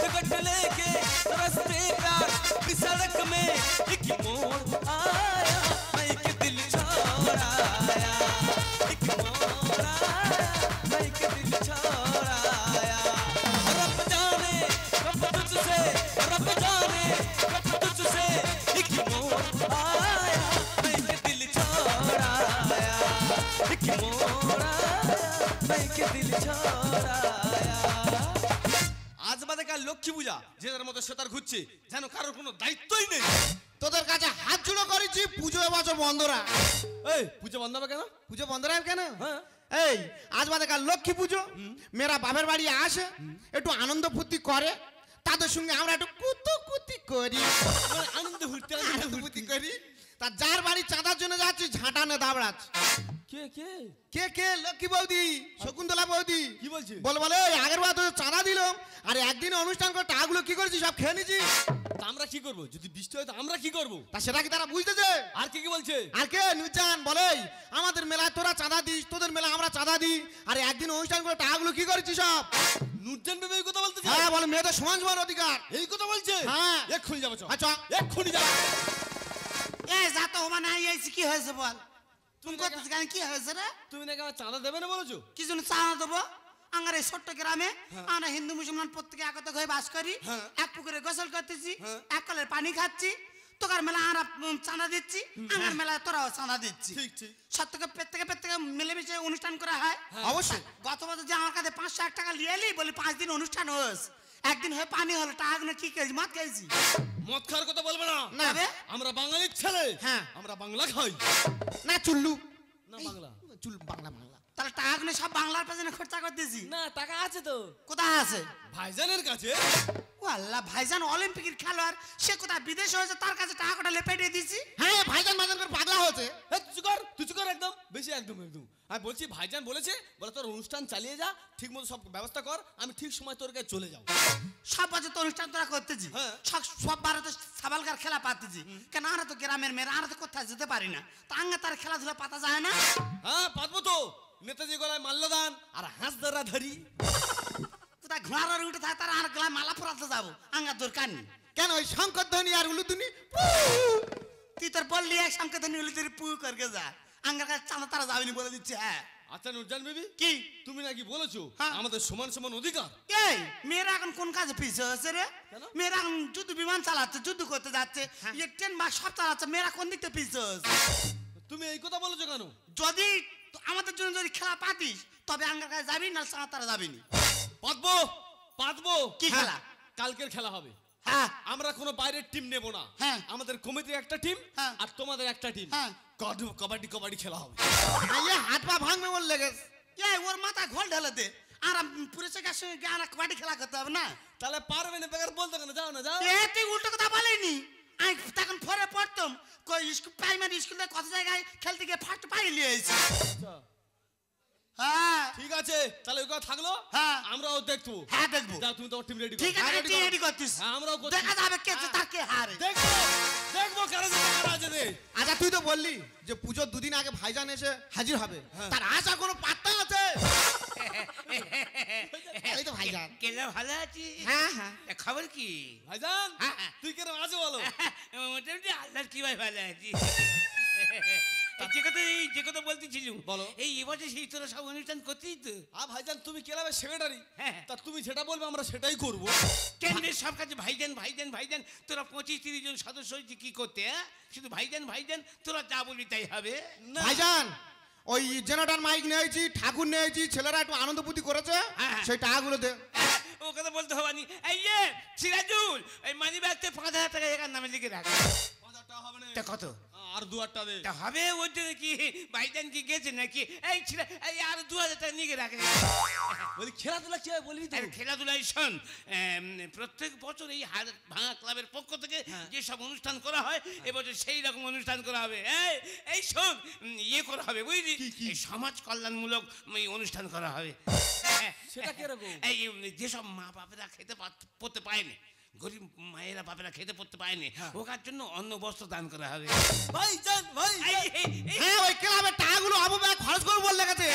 Ticket लेके रास्ते प्यार की सड़क में एक मोड़ आया, मैं एक दिल छोड़ आया, एक मोड़ आया, मैं एक दिल छोड़ आया। रब जाने कब तुझसे, रब जाने कब तुझसे एक मोड़ आया, मैं एक दिल छोड़ आया, एक मोड़ आया, मैं एक दिल छोड़ आया। আজ বাদে কাল লক্ষ্মী পূজা, যে যার মতো সেতার ঘুরছে, যেন কারোর কোনো দায়িত্বই নেই। তোদের কাছে হাত জোড়ো করেছি, পুজো এবছর বন্ধ রাখ। এই পুজো বন্ধ হবে কেন? পুজো বন্ধ রাখ কেন? হ্যাঁ এই আজ বাদে কাল লক্ষ্মী পুজো, মেয়েরা বাপের বাড়ি আসে, একটু আনন্দ ফুর্তি করে, তাদের সঙ্গে আমরা একটু কুতুকুতি করি, আনন্দ ফুর্তি আনন্দ ফুর্তি করি। তা যার বাড়ি চাঁদার জন্য যাচ্ছি, ঝাঁটানে দাবড়াচ্ছি। কে কে কে কে? লক্ষ্মী বৌদি, শকুন্তলা বৌদি। কি বলছে? বলে আগের বার তো চাঁদা দিলাম, আর একদিন অনুষ্ঠান করে টাকাগুলো কি করেছি সব খেয়ে নিছি। তা আমরা কি করব? যদি বৃষ্টি হয় তো আমরা কি করব? তা সেটা কি তারা বুঝতেছে? আর কি কি বলছে? আর কে? নুজান বলে আমাদের মেলায় তোরা চাঁদা দিস, তোদের মেলায় আমরা চাঁদা দিই, আর একদিন অনুষ্ঠান করে টাকাগুলো কি করেছি সব। নুরজান বেবি এই কথা বলতেছে? হ্যাঁ বলে মেয়েদের সমান সমান অধিকার এই কথা বলছে? হ্যাঁ। এক্ষুনি যাবো, চল। আচ্ছা এক্ষুনি যাবো। এই যা তো হবা না, এই কি হয়েছে বল? তুমি করতেছ কেন? কি হয়েছে রে? তুমি নাকি আমার চাঁদা দেবে না বলেছো? কি জন্য চাঁদা দেবো? আমার এই ছোট্ট গ্রামে আমরা হিন্দু মুসলমান প্রত্যেকে একতা হয়ে বাস করি, এক পুকুরে গোসল করতেছি, এক কলের পানি খাচ্ছি, তোকার মেলা আমরা চাঁদা দিচ্ছি, আমার মেলায় তোরাও চাঁদা দিচ্ছি। ঠিক ঠিক। সত্যকে প্রত্যেকে মিলেমিশে অনুষ্ঠান করা হয়। অবশ্যই। গত বছর যে আমার কাছে 500 টাকা নিয়ে এলি, বলি 5 দিন অনুষ্ঠান হস, একদিন হয়ে পানি হলো, টাকাগুলো কি খেয়েছি? মদ খেয়েছি। মদ খাওয়ার কথা বলবে না। না আমরা বাঙালির ছেলে, হ্যাঁ আমরা বাংলা খাই না, চুল্লু না। বাংলা চুল বাংলা বাংলা। তাহলে টাকাগুলো সব বাংলার পেছনে খরচা করতেছি। না, টাকা আছে তো। কোথায় আছে? ভাইজানের কাছে। ও আল্লাহ, ভাইজান অলিম্পিকের খেলোয়াড়, সে কোথায় বিদেশে হয়েছে, তার কাছে টাকা কটা লেপেটিয়ে দিছি। হ্যাঁ ভাইজান মাঝান করে পাগলা হয়েছে। তুই চুপ কর একদম, বেশি একদম একদম। আমি বলছি ভাইজান বলেছে, বলে তোর অনুষ্ঠান চালিয়ে যা, ঠিক মতো সব ব্যবস্থা কর, আমি ঠিক সময় তোর কাছে চলে যাবো। সব বছর তো অনুষ্ঠান তোরা করতেছি, সব বারে তো সাবালকার খেলা পাতেছি, কেন আমরা তো গ্রামের মেয়েরা, আমরা তো কোথায় যেতে পারি না, তা আঙ্গা তার খেলাধুলা পাতা যায় না। হ্যাঁ পাতবো তো। নেতাজি গলায় মাল্যদান আর হাঁস ধরা ধরি। কোথায় ঘোড়ার উঠে থাকে, তারা আর গলায় মালা পরাতে যাবো, আঙ্গা দরকার নেই। কেন ওই শঙ্কর ধ্বনি আর উলুধ্বনি? তুই তোর বললি এক সংকেত নিলি তুই পু করকে যা, আঙ্গার কাছে চাঁদা তারা যাবেনি বলে দিচ্ছে। হ্যাঁ আচ্ছা নুরজান বেবি, কি তুমি নাকি বলেছো হ্যাঁ। আমাদের সমান সমান অধিকার? এই মেয়েরা এখন কোন কাজে পিছিয়ে হচ্ছে রে? মেয়েরা এখন যুদ্ধ বিমান চালাচ্ছে, যুদ্ধ করতে যাচ্ছে, ট্রেন বাস সব চালাচ্ছে, মেয়েরা কোন দিকতে পিছিয়ে হচ্ছে? তুমি এই কথা বলেছো কেন? যদি আমাদের জন্য যদি খেলা পাতিস, তবে আঙ্গার কাছে যাবি, না চাঁদা তারা যাবিনি। পাতবো পাতবো। কি খেলা? কালকের খেলা হবে। হ্যাঁ আমরা কোনো বাইরের টিম নেব না। হ্যাঁ। আমাদের কমিটির একটা টিম হ্যাঁ। আর তোমাদের একটা টিম। হ্যাঁ। কবাডি কবাডি খেলা হবে। আইয়ে হাত পা ভাঙবে বললে গেছে। এই ওর মাথা ঘোল ঢেলে দে, আর পুলিশের কাছে আর কবাডি খেলা করতে হবে না। তাহলে পারবে না, বেকার বলতে কেন? যাও না, যাও। এ তুই উল্টো কথা বলিনি, আমি তখন ফরে পড়তাম, কই স্কুল প্রাইমারি স্কুলে কত জায়গায় খেলতে গিয়ে ফার্স্ট পাই লিয়েছি। হ্যাঁ ঠিক আছে, তাহলে ওই কথা থাকলো। হ্যাঁ আমরাও দেখবো। হ্যাঁ দেখবো। যাও তুমি তোমার টিম রেডি করো। ঠিক আছে, তুই রেডি করতিস। হ্যাঁ আমরাও করছি। দেখা যাবে কে জেতে আর কে হারে। দেখবো দেখবো কারা জেতে কারা জেতে। আচ্ছা তুই তো বললি যে পুজোর দুদিন আগে ভাইজান এসে হাজির হবে, তার আসার কোনো পাত্তা আছে? এই তো ভাইজান। কেলে ভালো আছি? হ্যাঁ হ্যাঁ। খবর কি ভাইজান হ্যাঁ। তুই কেন আছো বলো? মোটামুটি আল্লাহর কি ভাই ভালো আছি। যে কথা বলতেছিল বলো। এই এবছর সেই তোরা সব অনুষ্ঠান করছিস তো? ভাইজান তুমি ক্লাবের সেক্রেটারি, হ্যাঁ। তা তুমি যেটা বলবে আমরা সেটাই করবো। কেন্দ্রের সব কাজে ভাইজান ভাইজান ভাইজান, তোরা 25-30 জন সদস্য হয়েছে কি করতে? হ্যাঁ শুধু ভাইজান ভাইজান, তোরা যা বলবি তাই হবে। ভাইজান ওই জেনারেটর মাইক নিয়েছি, ঠাকুর নিয়েছি, ছেলেরা একটু আনন্দ ফুর্তি করেছে, হ্যাঁ। সেই টাকাগুলো দে। ও কথা বলতে হবে নি। এই যে সিরাজুল, এই মানি ব্যাগতে 5,000 টাকা এখানে নামে লিখে রাখ। 5,000 টাকা হবে না। তা কত? আর 2,000 দে। তা হবে ওর জন্য কি ভাইজান কি গেছে নাকি? এই ছিল এই আর 2,000 টাকা নিয়ে রাখে। বলি খেলাধুলা কি হয় বলবি তো? খেলাধুলায় শোন, প্রত্যেক বছর এই ভাঙা ক্লাবের পক্ষ থেকে যেসব অনুষ্ঠান করা হয়, এবছর সেই রকম অনুষ্ঠান করা হবে। এই শোন, ইয়ে করা হবে বুঝলি, এই সমাজ কল্যাণমূলক অনুষ্ঠান করা হবে। সেটা কিরকম? এই যেসব মা বাপেরা খেতে পড়তে পায়নি, গরিব মায়েরা বাপেরা খেতে পড়তে পায়নি, ওকার জন্য অন্ন বস্ত্র দান করা হবে। ভাইজান ভাই হ্যাঁ ওই ক্লাবের টাকাগুলো আবু ভাই খরচ করবো বললে গেছে।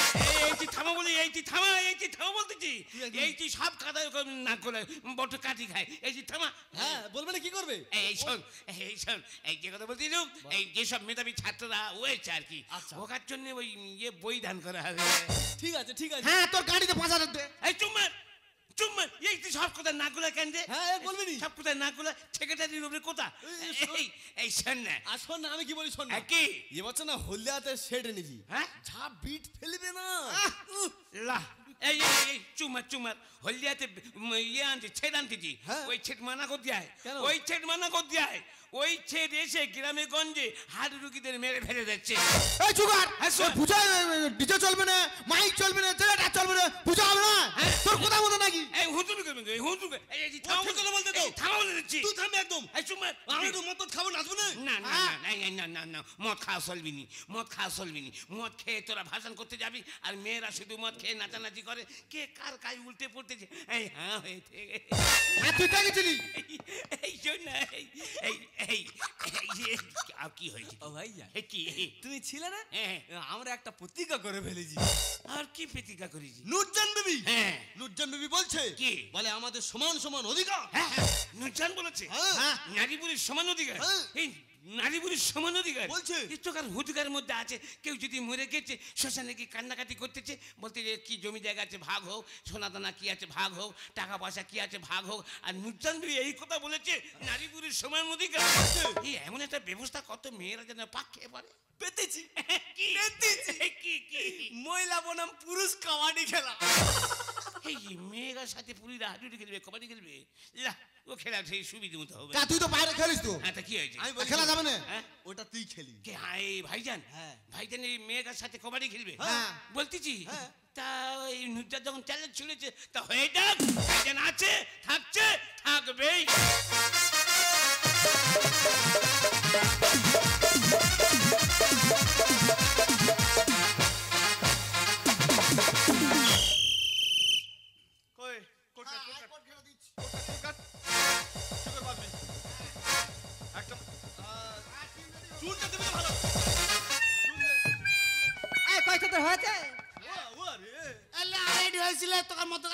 এইটি থামা বলি, এইটি থামা বলতেছি একদম- এই তুই সব কাদায় না করে বট কাটি খায় এই যে থামা হ্যাঁ বলবে না কি করবে এই শোন এই শোন এই যে কথা বলছিলাম এই যেসব মেধাবী ছাত্ররা হয়েছে আর কি আচ্ছা। ওকার জন্য ওই ইয়ে বই দান করা হবে ঠিক আছে ঠিক আছে হ্যাঁ তোর গাড়িতে 5,000 দে। এই চুম্মার চুম্মার এই তুই সব কথা নাগুলা কেন রে হ্যাঁ বলবি নি সব কথা নাগুলা সেক্রেটারির উপরে কথা এই এই শোন না আর শোন না আমি কি বলি শোন না কি এবছর না হলদিয়াতে সেট এনেছি হ্যাঁ যা বিট ফেলবে না লা এই এই এই চুমার চুমার হলদিয়াতে ইয়ে আনছে ছেদ আনতেছি হ্যাঁ। ওই ছেদ মানা কর দেয় কেন? ওই ছেদ মানা কর দেয় ওই ছেদ এসে গ্রামে গঞ্জে হাট রুগীদের মেরে ফেলে দিচ্ছে এই জুগার হ্যাঁ, শোন। পূজা ডিজে চলবে না মাইক চলবে না জেনারেটর চলবে না পূজা হবে না হ্যাঁ। তোর কথা মতো নাকি এই হুতুর করবে এই হুতুর এই এই থামা ঠিক কথা বলতে দাও। থামা বলে দিচ্ছি তুই থামবে একদম এই চুমার আমি একটু মত খাবো নাচবো না না না না না না না না মদ খাওয়া চলবি নি মদ খাওয়া চলবি নি মদ খেয়ে তোরা ভাষণ করতে যাবি আর মেয়েরা শুধু মদ খেয়ে নাচানাচি করে কে কার কাজ উল্টে পড়তেছে এই হ্যাঁ হয়ে থেকে হ্যাঁ তুই কে গেছিলি এই শোন না এই এই এই এই, আর কি হয়েছে ও ভাইয়া এই কি তুমি ছিলে না হ্যাঁ। আমরা একটা প্রতিজ্ঞা করে ফেলেছি আর কি প্রতিজ্ঞা করেছি নুরজান বিবি হ্যাঁ নুরজান বিবি বলছে কি? বলে আমাদের সমান সমান অধিকার হ্যাঁ হ্যাঁ নুরজান বলেছে হ্যাঁ। নারী পুরুষ সমান অধিকার হ্যাঁ। এই নারী পুরুষ সমান অধিকার বলছে। ইষ্টকার হুদকার মধ্যে আছে কেউ যদি মরে গেছে শ্মশানে কি কান্নাকাটি করতেছে বলতে যে কি জমি জায়গা আছে ভাগ হোক সোনা দানা কি আছে ভাগ হোক টাকা পয়সা কি আছে ভাগ হোক আর নুরজান বিবি এই কথা বলেছে নারী পুরুষ সমান অধিকার এই এমন একটা ব্যবস্থা কত মেয়েরা যেন পাক খেয়ে পারে পেতেছি কি কি কি মহিলা বনাম পুরুষ কাবাডি খেলা এই মেয়েরার সাথে পুরীরা হাডুডি খেলবে কবাডি খেলবে লা ও খেলা সেই সুবিধা মতো হবে তা তুই তো বাইরে খেলিস তো হ্যাঁ তা কি হয়েছে আমি বলি- খেলা যাবে না হ্যাঁ ওটা তুই খেলি কে হ্যাঁ এই ভাইজান হ্যাঁ। ভাইজান এই মেয়েটার সাথে কবাডি খেলবে হ্যাঁ। বলতেছি হ্যাঁ। তা এই নুরজান যখন চ্যালেঞ্জ ছুড়েছে তা হয়ে যাক ভাইজান আছে থাকছে থাকবেই কই কোট কাট কাট সুগার বাজবি একটা চুলটা দেবে ভালো চুল দে এই কয়টা তো হয়েছে ও আরে এলে রেডি হয়েছিল তোর মতো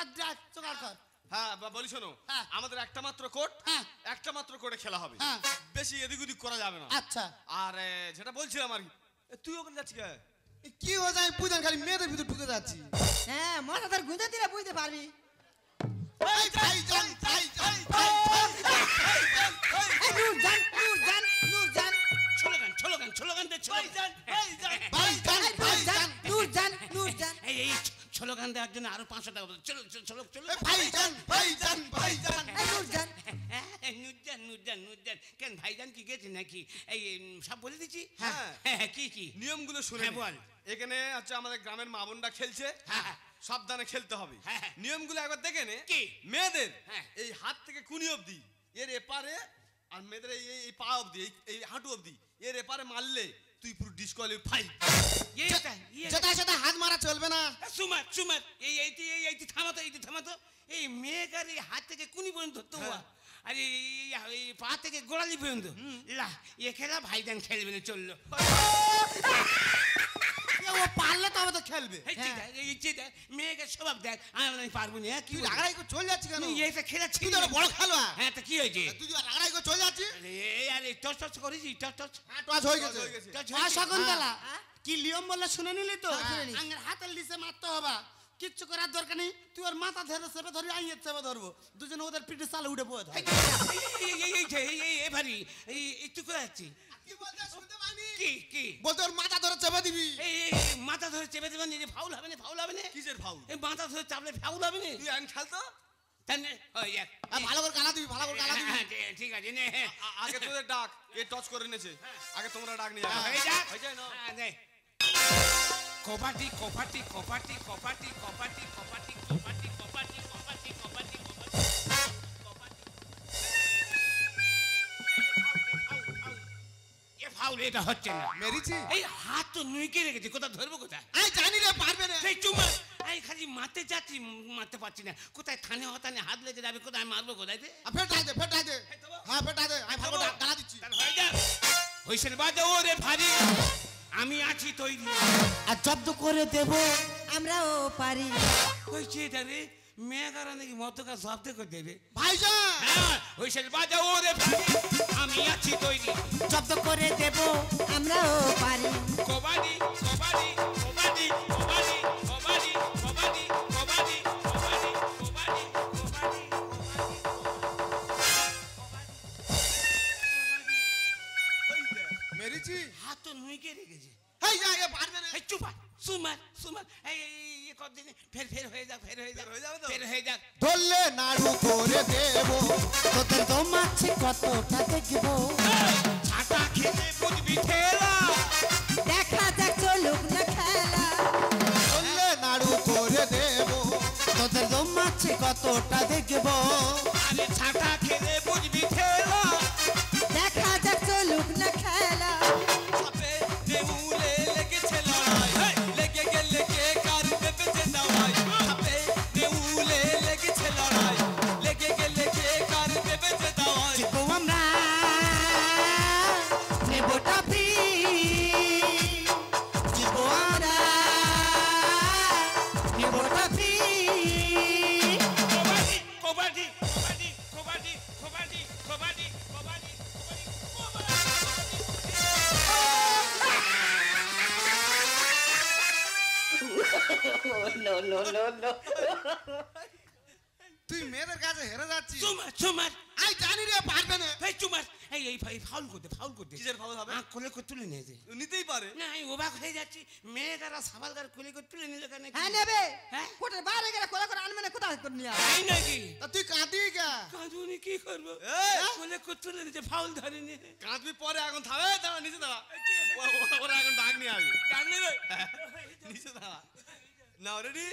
জোগাড় কর হ্যাঁ বলি শোনো হ্যাঁ। আমাদের একটা মাত্র কোট হ্যাঁ। একটা মাত্র কোটে খেলা হবে হ্যাঁ। বেশি এদিক ওদিক করা যাবে না আচ্ছা আর যেটা বলছিলাম আর কি তুই ওখানে যাচ্ছি কে কি হয়ে যায় পূজা খালি মেয়েদের ভিতর ঢুকে যাচ্ছি হ্যাঁ মাথা তোর গুঁজে দিলে বুঝতে পারবি এই ভাইজান ভাইজান এই নূরজান নূরজান নূরজান ছোলগান দে ভাইজান ভাইজান ভাইজান এই নূরজান নূরজান নূরজান এই ছোলগান দেওয়ার জন্য আরো 500 টাকা বলো। চলো চলো চলো চলো ভাইজান ভাইজান ভাইজান এই নূরজান নুরজান নুরজান নুরজান কেন ভাইজান কি গেছে নাকি এই সব বলে দিচ্ছি হ্যাঁ। হ্যাঁ কি কি নিয়মগুলো শুনে হ্যাঁ, নে। বল। এখানে হচ্ছে আমাদের গ্রামের মা বোনরা খেলছে হ্যাঁ। সাবধানে খেলতে হবে হ্যাঁ। নিয়মগুলো একবার দেখে নে কি? মেয়েদের হ্যাঁ। এই হাত থেকে কুনি অবধি এর এপারে আর মেয়েদের এই এই পা অবধি এই হাঁটু অবধি এর এপারে মারলে তুই পুরো ডিসকোয়ালিফাই এইটা যেটা সেটা হাত মারা চলবে না সুমার সুমার এই থামাতো থামাতো এই মেয়েকার এই হাত থেকে কুনি পর্যন্ত ধরতে হওয়া আর এই পা থেকে গোড়ালি পর্যন্ত লা এ খেলা ভাইজান খেলবে না চললো ও পারলে তবে তো খেলবে এই চিন্তা মেয়েকে স্বভাব দেখ আমি পারবো না কি তুই রাগারাগি করে চলে যাচ্ছি কেন তুই এটা খেলা তুই ছিল তো একটা বড় খেলোয়াড় হ্যাঁ তা কি হয়েছে তুই যে রাগারাগি করে চলে যাচ্ছিস আরে টস টস করেছি টস টস টস হয়ে গেছে টস আর শকুন্তলা হ্যাঁ। কি নিয়ম বললে শুনে নিলি তো হ্যাঁ, শুনে নিছি। আঙ্গের হাতের নিচে মারতে হবে কিচ্ছু করার দরকার নেই তুই ওর মাথা ধরে চেপে ধরি আইয়ের চেপে ধরবো দুজনে ওদের পিঠে চালে উঠে পড়ে ধর ভারি এই একটু করে যাচ্ছি কি বলছিস শুনতে পাইনি কি কি বলতে ওর মাথা ধরে চেপে দিবি এই মাথা ধরে চেপে দেবেন ফাউল হবে না ফাউল হবে না কিসের ফাউল এই মাথা ধরে চাপলে ফাউল হবে না তুই আইন খেলতো আর ভালো করে গালা দিবি ভালো করে গালা দিবি ঠিক আছে নে আগে তোদের ডাক এ টচ করে নিয়েছে আগে তোমরা ডাক নিয়ে হয়ে যাক হয়ে যায় না কপাটি কপাটি কপাটি কপাটি কপাটি কপাটি কপাটি কপাটি কপাটি কপাটি এ ফাউল এটা হচ্ছে না মেরেছি এই হাত তো নুইকে রেখেছে কোথায় ধরবো কোথায় আমি জানি রে পারবে না সেই চুমা আমি খালি মারতে যাচ্ছি মারতে পারছি না কোথায় থানে হতানে হাত লেগে যাবে কোথায় মারবো কোথায় দে ফেটাই দে হ্যাঁ ফেটাই দে আমি ভালো করে গালা দিচ্ছি তার হয়ে যাক হুইসেল বাজে ওরে ভারী আমি আছি তৈরি আর জব্দ করে দেব আমরাও পারি। ওই চেয়েটা রে মেয়েকারা নাকি মতকা জব্দ করে দেবে। ভাইজান হ্যাঁ ওই সে বাজাও রে ভাই, আমি আছি তৈরি। জব্দ করে দেব আমরাও পারি। কবাডি কবাডি কবাডি কবাডি কবাডি কবাডি কবাডি কবাডি কবাডি কবাডি মেরেছি হাত তো নুইকে রেখেছে। এই যা এ পারবে না এই চুপ সুমার সুমার এই এই কদিন ফের ফের হয়ে যাক, ফের হয়ে যাক, হয়ে যাবে তো? ফের হয়ে যাক। ধরলে নাড়ু করে দেব তোদের দম আছে কতটা দেখবো, ছাতা খেতে বুঝবি ঠেলা। দেখা যাক চলুক না খেলা। ধরলে নাড়ু করে দেব তোদের দম আছে কতটা দেখবো, আরে ছাতা খেতে বুঝবি ঠেলা। দেখা যাক চলুক না খেলা। চাপে নেউলে লেগেছে লড়াই, লেগে গেলে কে কার দেবে যে দাওয়াই। চাপে নেউলে লেগেছে লড়াই, লেগে গেলে কে কার দেবে যে দাওয়াই। জিতবো আমরা, নেবো ট্রফি। জিতবো আমরা, নেবো ট্রফি। কবাডি কবাডি কবাডি কবাডি কবাডি কবাডি তুই মেয়েদের কাছে হেরে যাচ্ছিস চুমার চুমার আই জানি রে পারবে না এই চুমার এই এই ভাই ফাউল করতে ফাউল করতে। কিসের ফাউল হবে? কোলে করে তুলে নিয়েছে। নিতেই পারে। না আমি অবাক হয়ে যাচ্ছি, মেয়েটারা সাবালগার কোলে করে তুলে নিল কেন? হ্যাঁ নেবে। হ্যাঁ? কোটার বাইরে গেলে কোলা করে আনবে না, কোথায় করে নিয়ে আসবে? তাই নাকি? তা তুই কাঁদি কা কাঁদুনি কি করবো? এই! কোলে করে তুলে নিতে ফাউল ধরেনি। কাঁদবি পরে, এখন থামে, দাঁড়া নিচে দাঁড়া। ওরা এখন ডাক নিয়ে আসবে। ডাক নেবে? নিচে দাঁড়া। নাও রেডি?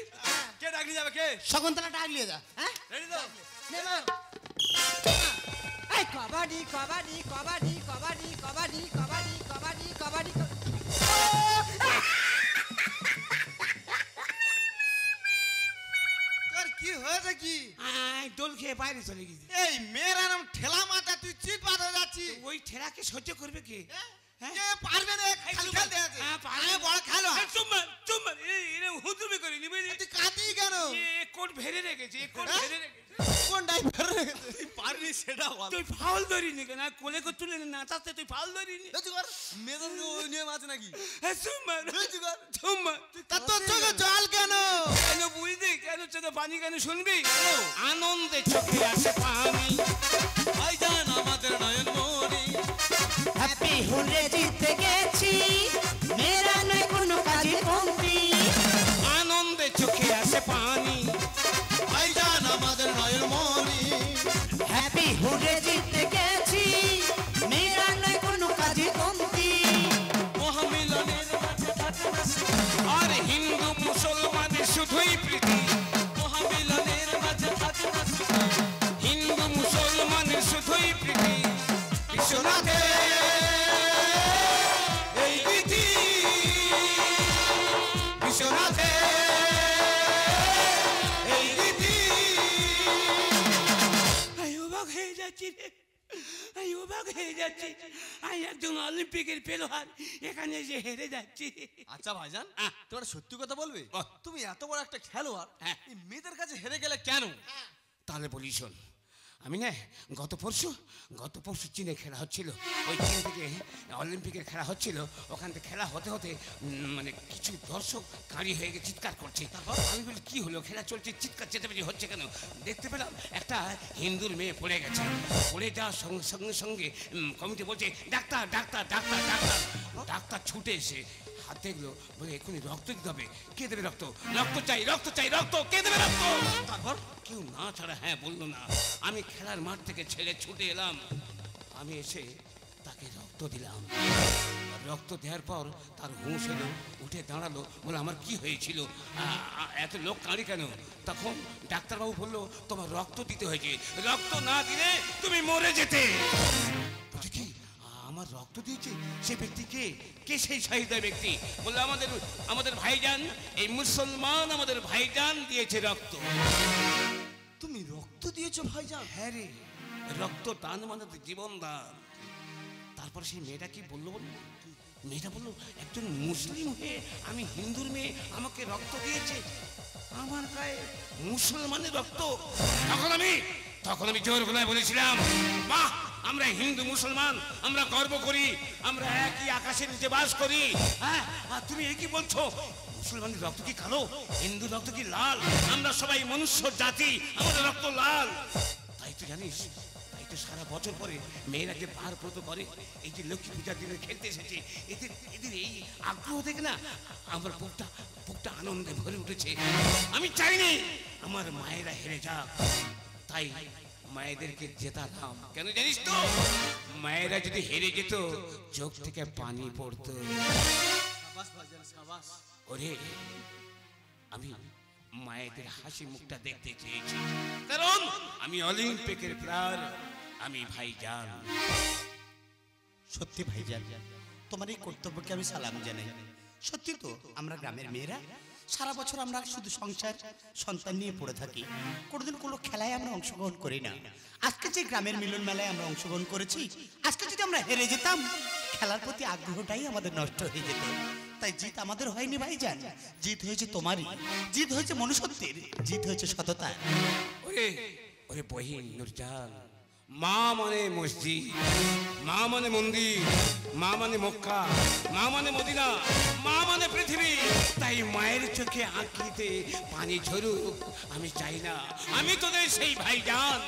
কে ডাক নিয়ে যাবে কে? শকুন্তলা ডাক নিয়ে যা। হ্যাঁ? রেডি তো? নেবে। এই কবাডি কবাডি কবাডি কবাডি কবাডি কবাডি কবাডি কবাডি। তোর কি হয়েছে কি দোল খেয়ে বাইরে চলে গেছি। এই মেয়েরা নাম ঠেলা মাথা তুই চিত বাদ হয়ে যাচ্ছিস ওই ঠেলাকে সহ্য করবে কে? হ্যাঁ? কে পারবে না খালি খেলতে আছে হ্যাঁ, পারবে। আমি বড় খেলো এই চুম্মা চুম্মা এরকম হুতুমি করিনি বুঝলি? তুই কাঁদি কেন এ কোট ভেড়ে রেখেছে, এ কোট হ্যাঁ? ভেড়ে রেখেছে। কোন ডাইভার রেখেছে তুই পারবি সেটা বল। তুই ফাউল ধরিনি কেন? কোলে করে তুলে না তাতে তুই ফাউল ধরিনি। এই চুকার, মেয়েদের ওই নিয়ম আছে নাকি? হ্যাঁ চুম্মা এই চুকার। চুম্মা তা তোর চোখে জল কেন কেন বুঝলি? কেন চোখে পানি কেন শুনবি? আনন্দে চোখে আসে পানি। ভাইজান আমাদের নয়নমণি। হ্যাপি হুলে জিতে গেছি, মেরা নয় কোনো কাজে কমতি। আনন্দে চোখে আসে পানি। ভাইজান আমাদের নয়নমণি হ্যাপি হুলে জিতে গেছি, মেরা নয় কোনো কাজে কমতি। মহামিলনের মাঝে থাকে না স্মৃতি। আর হিন্দু মুসলমানের শুধুই প্রীতি। মহামিলনের মাঝে থাকে না স্মৃতি। হিন্দু মুসলমানের শুধুই প্রীতি। বিশ্বনাথে এই রীতি, বিশ্বনাথে এই রীতি। আমি অবাক হয়ে যাচ্ছি রে, আমি অবাক হয়ে যাচ্ছি। আমি একজন অলিম্পিকের পেলোয়ার, এখানে যে হেরে যাচ্ছি। আচ্ছা ভাইজান, হ্যাঁ। তোমার সত্যি কথা বলবে? বল। তুমি এত বড় একটা খেলোয়াড়, হ্যাঁ। এই মেয়েদের কাছে হেরে গেলে কেন? তাহলে বলি শোন, আমি না গত পরশু চীনে খেলা হচ্ছিল। ওই চীন থেকে অলিম্পিকের খেলা হচ্ছিল, ওখান থেকে খেলা হতে হতে মানে কিছু দর্শক কাঁড়ি হয়ে গিয়ে চিৎকার করছে। আমি বলি কি হলো, খেলা চলছে, চিৎকার চেঁচামেচি হচ্ছে কেন? দেখতে পেলাম একটা হিন্দুর মেয়ে পড়ে গেছে। পড়ে যাওয়ার সঙ্গে সঙ্গে সঙ্গে কমিটি বলছে doctor doctor doctor doctor. Doctor ছুটে এসে হাত দেখলো, বলে এক্ষুনি রক্ত দিতে হবে। কে দেবে রক্ত? রক্ত চাই রক্ত চাই রক্ত, কে দেবে রক্ত? তারপর কেউ না ছাড়া হ্যাঁ বললো না। আমি খেলার মাঠ থেকে ছেড়ে ছুটে এলাম, আমি এসে তাকে রক্ত দিলাম। রক্ত দেওয়ার পর তার হুঁশ এলো, উঠে দাঁড়ালো, বলে আমার কি হয়েছিল, এত লোক কাঁড়ি কেন? তখন ডাক্তারবাবু বললো তোমার রক্ত দিতে হয়েছে, রক্ত না দিলে তুমি মরে যেতে। বলছি কি আমার রক্ত দিয়েছে? সে ব্যক্তি কে? কে সেই শাহিদা ব্যক্তি? বললো আমাদের ভাইজান, এই মুসলমান আমাদের ভাইজান দিয়েছে রক্ত। তুমি রক্ত দিয়েছো ভাইজান? হ্যাঁ রে, রক্ত দান মানে তো জীবন দান। তারপর সেই মেয়েটা কি বললো বললো, মেয়েটা বললো একজন মুসলিম হয়ে আমি হিন্দুর মেয়ে, আমাকে রক্ত দিয়েছে, আমার গায়ে মুসলমানের রক্ত। তখন আমি জোর গলায় বলেছিলাম, বাহ, আমরা হিন্দু মুসলমান, আমরা গর্ব করি, আমরা একই আকাশের নিচে বাস করি। হ্যাঁ, আর তুমি কি বলছো? মুসলমানের রক্ত কি কালো, হিন্দুর রক্ত কি লাল? আমরা সবাই মনুষ্য জাতি, আমাদের রক্ত লাল। তাই তো জানিস, তাই তো সারা বছর পরে মেয়েরা যে পার ব্রত করে, এই যে লক্ষ্মী পূজার দিনে খেলতে এসেছে, এদের এই আগ্রহ দেখে না আমার বুকটা আনন্দে ভরে উঠেছে। আমি চাইনি আমার মায়েরা হেরে যাক, তাই মায়েদেরকে জেতাতাম। কেন জানিস তো? মায়েরা যদি হেরে যেত চোখ থেকে পানি পড়তো। ওরে, আমি মায়েদের হাসি মুখটা দেখতে চেয়েছি, কারণ আমি অলিম্পিকের প্লেয়ার, আমি ভাইজান। সত্যি ভাইজান, তোমার এই কর্তব্যকে আমি সালাম জানাই। সত্যি তো, আমরা গ্রামের মেয়েরা সারা বছর আমরা শুধু সংসার সন্তান নিয়ে পড়ে থাকি, কোনোদিন কোনো খেলায় আমরা অংশগ্রহণ করি না। আজকে যে গ্রামের মিলন মেলায় আমরা অংশগ্রহণ করেছি, আজকে যদি আমরা হেরে যেতাম, খেলার প্রতি আগ্রহটাই আমাদের নষ্ট হয়ে যেত। তাই জিত আমাদের হয়নি ভাইজান, জিত হয়েছে তোমারই, জিত হয়েছে মনুষ্যত্বের, জিত হয়েছে সততা। ওরে বহিন নুরজান, মা মানে মসজিদ, মা মানে মন্দির, মা মানে মক্কা, মা মানে মদিনা, মা মানে পৃথিবী। তাই মায়ের চোখে আঁকিতে পানি ঝরুক আমি চাই না, আমি তোদের সেই ভাইজান।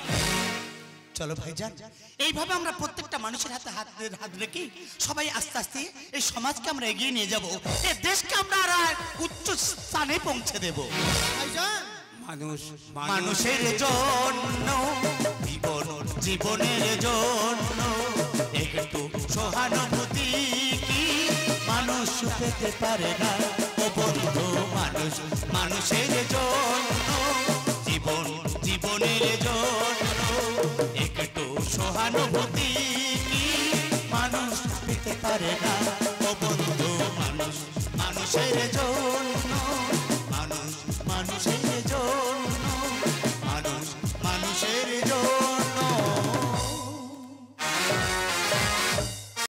চলো ভাইজান, এইভাবে আমরা প্রত্যেকটা মানুষের হাতে হাত রেখে সবাই আস্তে আস্তে এই সমাজকে আমরা এগিয়ে নিয়ে যাব, এই দেশকে আমরা আর উচ্চ স্থানে পৌঁছে দেব। ভাইজান, মানুষের জন্য, জীবনের জন্য একটু সহানুভূতি কি মানুষ পেতে পারে না? ও বন্ধু, মানুষের জন্য, জীবনের জন্য একটু সহানুভূতি কি মানুষ পেতে পারে না?